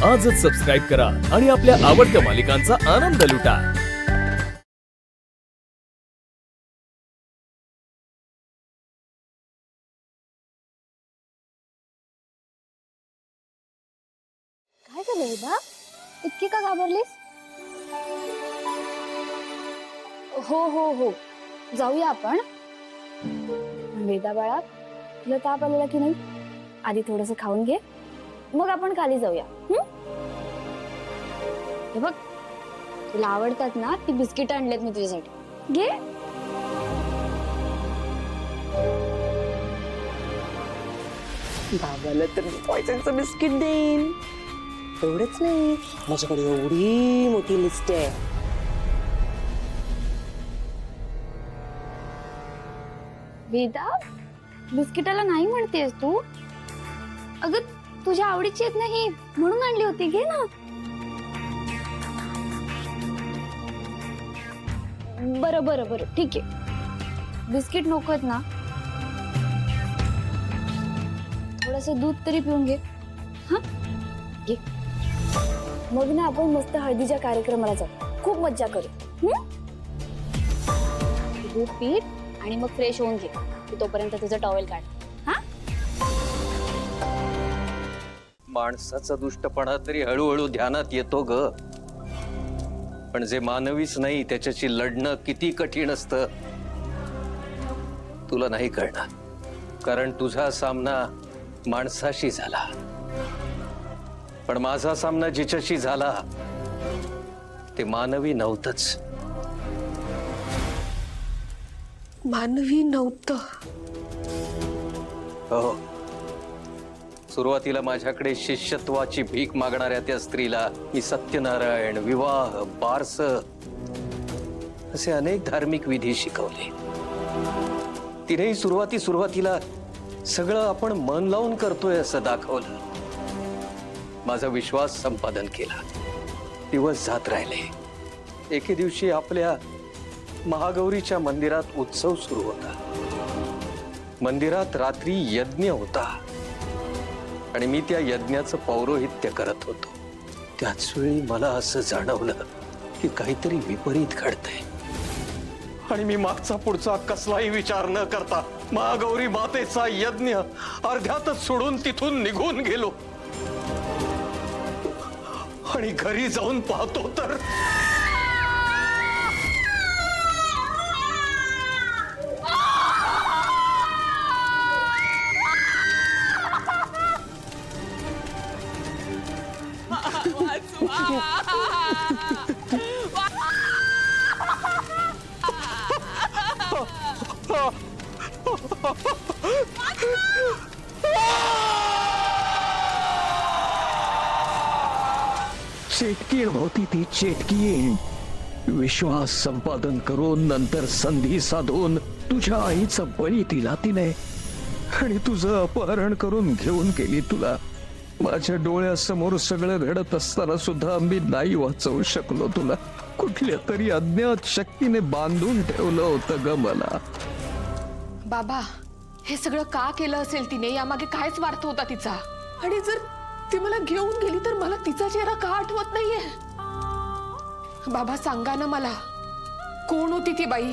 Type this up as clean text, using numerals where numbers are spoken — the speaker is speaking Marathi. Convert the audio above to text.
आजच सबस्क्राईब करा आणि आपल्या आवडत्या मालिकांचा आनंद लुटा। काय झालं वेदा? इतकी का घाबरलीस? हो हो हो, जाऊया आपण। वेदा बाळा, तुला ताप आलेला की नाही? आधी थोडंसं खाऊन घे, मग आपण खाली जाऊया। हे बघ, तुला आवडतात ना ती बिस्किट आणलेत मी तुझ्यासाठी, घे। बाबाला तर पॉयझनचं बिस्किट देईन। एवढंच नाही, माझ्याकडे एवढी मोठी लिस्ट आहे। वेदा, बिस्किटाला नाही म्हणतेस तू? अगं तुझ्या आवडीची आहेत ना ही, म्हणून आणली होती, घे ना। बरं बरं बरं, ठीक आहे, बिस्किट नकोत ना? थोडंसं दूध तरी पिऊन घे। हा घे, मग ना आपण मस्त हळदीच्या कार्यक्रमाला जाऊ, खूप मज्जा करू। दूध पी आणि मग फ्रेश होऊन घे, तोपर्यंत तुझं टॉवेल काढ। हा, माणसाचा दुष्टपणा तरी हळूहळू ध्यानात येतो ग, पण जे मानवीच नाही त्याच्याशी लढणं किती कठीण असतं तुला नाही कळणार, कारण तुझा सामना माणसाशी झाला, पण माझा सामना जिच्याशी झाला ते मानवी नव्हतंच। मानवी नव्हतं? हो, सुरुवातीला माझ्याकडे शिष्यत्वाची भीक मागणाऱ्या त्या स्त्रीला मी सत्यनारायण, विवाह, बारस असे अनेक धार्मिक विधी शिकवले। तिनेही सुरुवातीला सगळं आपण मन लावून करतोय असं दाखवलं, माझा विश्वास संपादन केला। दिवस जात राहिले। एके दिवशी आपल्या महागौरीच्या मंदिरात उत्सव सुरू होता। मंदिरात रात्री यज्ञ होता आणि मी त्या यज्ञाचं पौरोहित्य करत होतो। त्याच वेळी मला असं जाणवलं की काहीतरी विपरीत घडतंय, आणि मी मागचा पुढचा कसलाही विचार न करता महागौरी मातेचा यज्ञ अर्ध्यातच सोडून तिथून निघून गेलो, आणि घरी जाऊन पाहतो तर चेटकीण होती ती, चेटकीण। विश्वास संपादन करून नंतर संधी साधून तुझ्या आईचा बळी दिला तिने, आणि तुझं अपहरण करून घेऊन गेली तुला। माझ्या डोळ्यासमोर सगळं घडत असताना सुद्धा मी नाही वाचवू शकलो तुला। कुठल्या तरी अज्ञात शक्तीने बांधून ठेवलं होतं ग मला। बाबा, हे सगळं का केलं असेल तिने? यामागे काय स्वार्थ होता तिचा? आणि जर ती मला घेऊन गेली तर मला तिचा चेहरा का आठवत नाहीये? बाबा सांगा ना मला, कोण होती ती बाई?